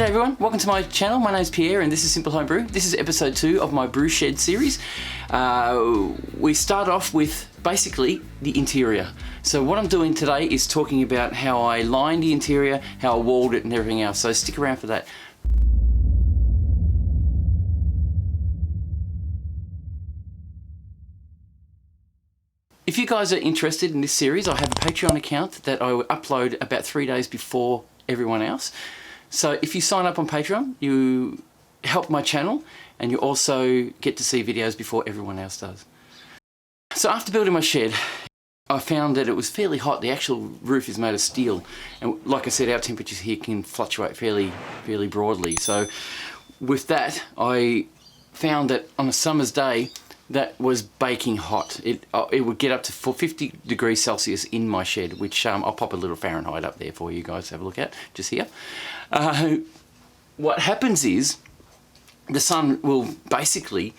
everyone, welcome to my channel. My name's Pierre and this is Simple Home Brew. This is episode 2 of my Brew Shed series. We start off with basically the interior. So what I'm doing today is talking about how I lined the interior, how I walled it and everything else. So stick around for that. If you guys are interested in this series, I have a Patreon account that I upload about 3 days before everyone else. So if you sign up on Patreon, you help my channel and you also get to see videos before everyone else does. So after building my shed, I found that it was fairly hot. The actual roof is made of steel. And like I said, our temperatures here can fluctuate fairly broadly. So with that, I found that on a summer's day, that was baking hot. It would get up to 50 degrees Celsius in my shed, which I'll pop a little Fahrenheit up there for you guys to have a look at, just here. What happens is the sun will basically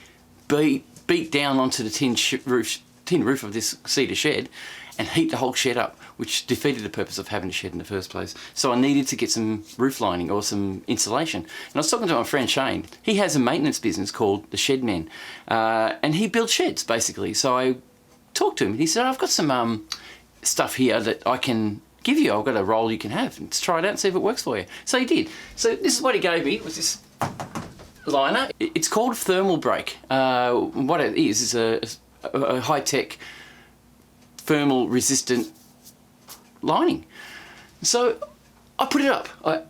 beat down onto the tin roof of this cedar shed and heat the whole shed up, which defeated the purpose of having a shed in the first place. So I needed to get some roof lining or some insulation. And I was talking to my friend Shane. He has a maintenance business called The Shed Men, and he builds sheds basically. So I talked to him and he said, I've got some stuff here that I can give you. I've got a roll you can have. Let's try it out and see if it works for you. So he did. So this is what he gave me, was this liner. It's called Thermal Break. What it is a high-tech thermal resistant lining. So I put it up. I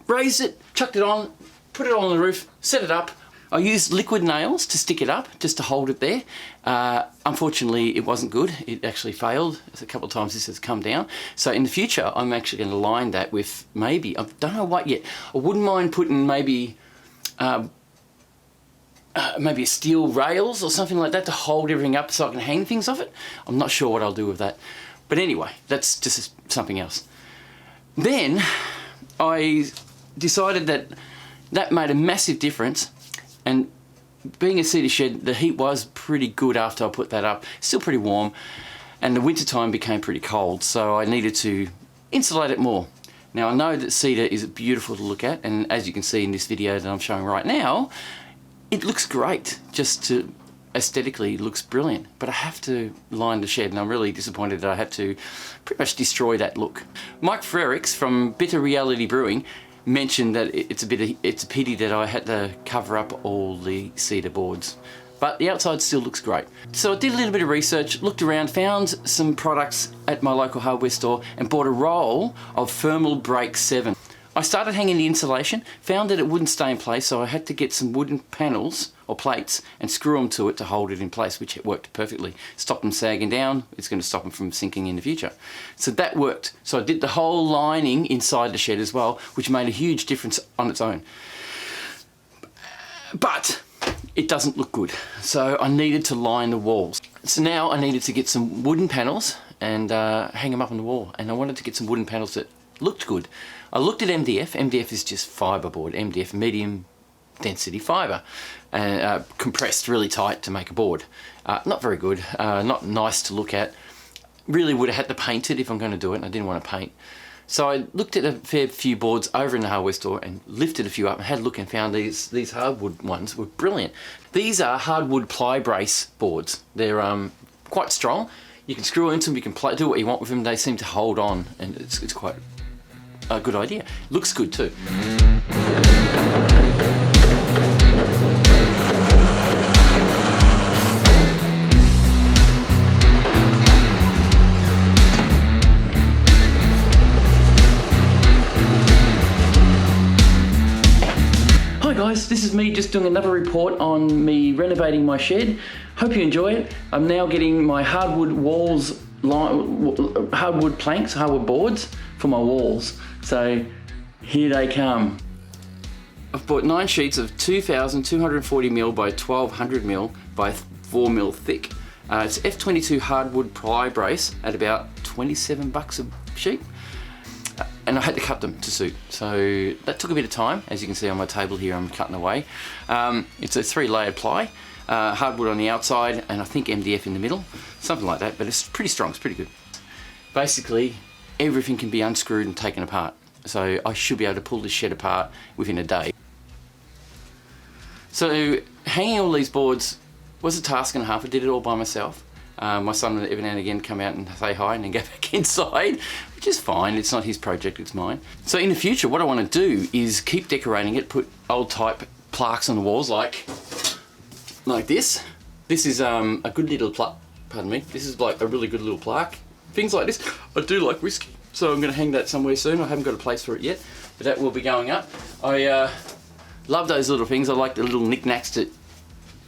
raised it, chucked it on, put it on the roof, set it up. I used liquid nails to stick it up, just to hold it there. Unfortunately, it wasn't good. It actually failed. A couple of times this has come down. So in the future, I'm actually going to line that with maybe, I don't know what yet. I wouldn't mind putting maybe a steel rails or something like that to hold everything up so I can hang things off it. I'm not sure what I'll do with that. But anyway, that's just something else. Then I decided that made a massive difference, and being a cedar shed, the heat was pretty good after I put that up. Still pretty warm, and the winter time became pretty cold, so I needed to insulate it more. Now I know that cedar is beautiful to look at, and as you can see in this video that I'm showing right now, it looks great. Aesthetically, it looks brilliant, but I have to line the shed, and I'm really disappointed that I had to pretty much destroy that look. Mike Frericks from Bitter Reality Brewing mentioned that it's a pity that I had to cover up all the cedar boards, but the outside still looks great. So I did a little bit of research, looked around, found some products at my local hardware store and bought a roll of Thermal Break 7. I started hanging the insulation, found that it wouldn't stay in place, so I had to get some wooden panels or plates and screw them to it to hold it in place, which it worked perfectly. Stopped them sagging down. It's going to stop them from sinking in the future. So that worked. So I did the whole lining inside the shed as well, which made a huge difference on its own. But it doesn't look good. So I needed to line the walls. So now I needed to get some wooden panels and hang them up on the wall. And I wanted to get some wooden panels that looked good. I looked at MDF. MDF is just fiberboard. MDF, medium density fiber, and compressed really tight to make a board. Not very good, not nice to look at. Really would have had to paint it if I'm going to do it, and I didn't want to paint. So I looked at a fair few boards over in the hardware store and lifted a few up and had a look and found these hardwood ones were brilliant. These are hardwood ply brace boards. They're quite strong. You can screw into them, you can do what you want with them. They seem to hold on, and it's quite a good idea. Looks good too. Hi guys, this is me just doing another report on me renovating my shed. Hope you enjoy it. I'm now getting my hardwood walls, hardwood planks, hardwood boards for my walls. So here they come. I've bought 9 sheets of 2,240mm by 1,200mm by 4mm thick. It's F22 hardwood ply brace at about 27 bucks a sheet. And I had to cut them to suit. So that took a bit of time. As you can see on my table here, I'm cutting away. It's a 3-layered ply, hardwood on the outside, and I think MDF in the middle, something like that, but it's pretty strong, it's pretty good. Basically, everything can be unscrewed and taken apart. So I should be able to pull this shed apart within a day. So hanging all these boards was a task and a half. I did it all by myself. My son would every now and again come out and say hi and then go back inside, which is fine. It's not his project, it's mine. So in the future, what I want to do is keep decorating it, put old type plaques on the walls like this. This is a good little plaque, pardon me. This is like a really good little plaque. Things like this. I do like whiskey, so I'm going to hang that somewhere soon. I haven't got a place for it yet, but that will be going up. I love those little things. I like the little knickknacks to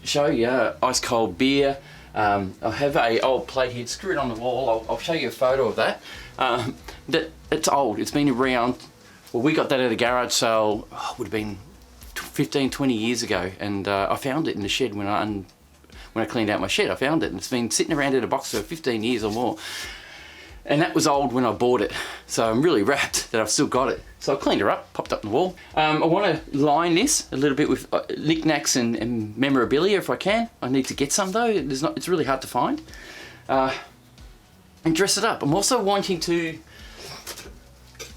show you. Ice cold beer. I have a old plate here, screw it on the wall. I'll show you a photo of that. It's old, it's been around. Well, we got that at a garage sale, would have been 15, 20 years ago, and I found it in the shed when I cleaned out my shed. I found it, and it's been sitting around in a box for 15 years or more. And that was old when I bought it, so I'm really wrapped that I've still got it. So I cleaned her up, popped up on the wall. I want to line this a little bit with knickknacks and memorabilia if I can. I need to get some though. It's really hard to find. And dress it up. I'm also wanting to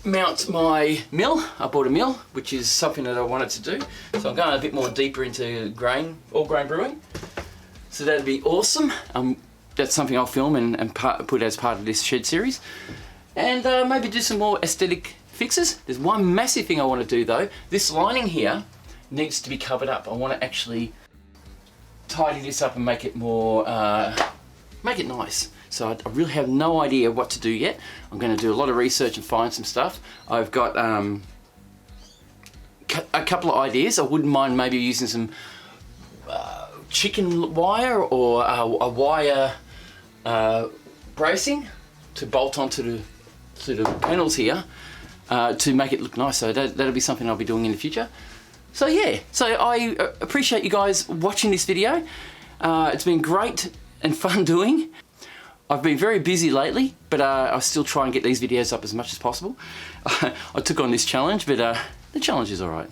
mount my mill. I bought a mill, which is something that I wanted to do. So I'm going a bit more deeper into all grain brewing. So that'd be awesome. That's something I'll film and put as part of this shed series. And maybe do some more aesthetic fixes. There's one massive thing I want to do though. This lining here needs to be covered up. I want to actually tidy this up and make it more, make it nice. So I really have no idea what to do yet. I'm going to do a lot of research and find some stuff. I've got a couple of ideas. I wouldn't mind maybe using some chicken wire or a wire bracing to bolt onto the panels here to make it look nice. So that'll be something I'll be doing in the future. So yeah, so I appreciate you guys watching this video. It's been great and fun doing. I've been very busy lately, but I still try and get these videos up as much as possible. I took on this challenge, but the challenge is all right.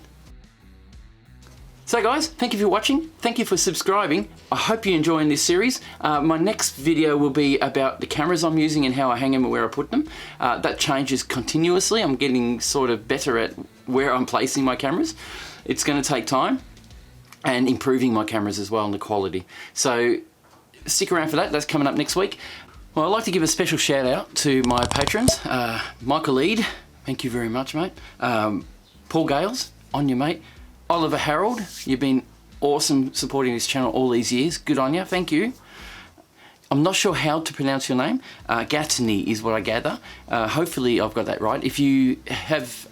So guys, thank you for watching. Thank you for subscribing. I hope you're enjoying this series. My next video will be about the cameras I'm using and how I hang them and where I put them. That changes continuously. I'm getting sort of better at where I'm placing my cameras. It's going to take time, and improving my cameras as well and the quality. So stick around for that. That's coming up next week. Well, I'd like to give a special shout out to my patrons. Michael Eade, thank you very much, mate. Paul Gales, on you, mate. Oliver Harold, you've been awesome supporting this channel all these years. Good on you, thank you. I'm not sure how to pronounce your name. Gatney is what I gather. Hopefully I've got that right. If you have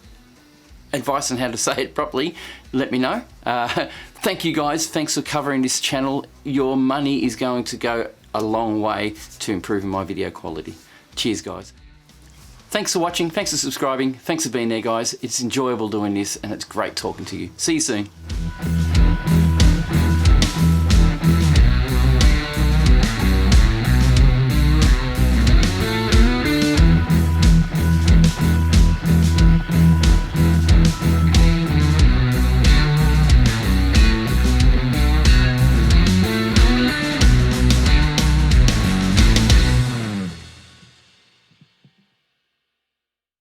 advice on how to say it properly, let me know. Thank you guys, thanks for covering this channel. Your money is going to go a long way to improving my video quality. Cheers guys. Thanks for watching, thanks for subscribing, thanks for being there guys. It's enjoyable doing this and it's great talking to you. See you soon.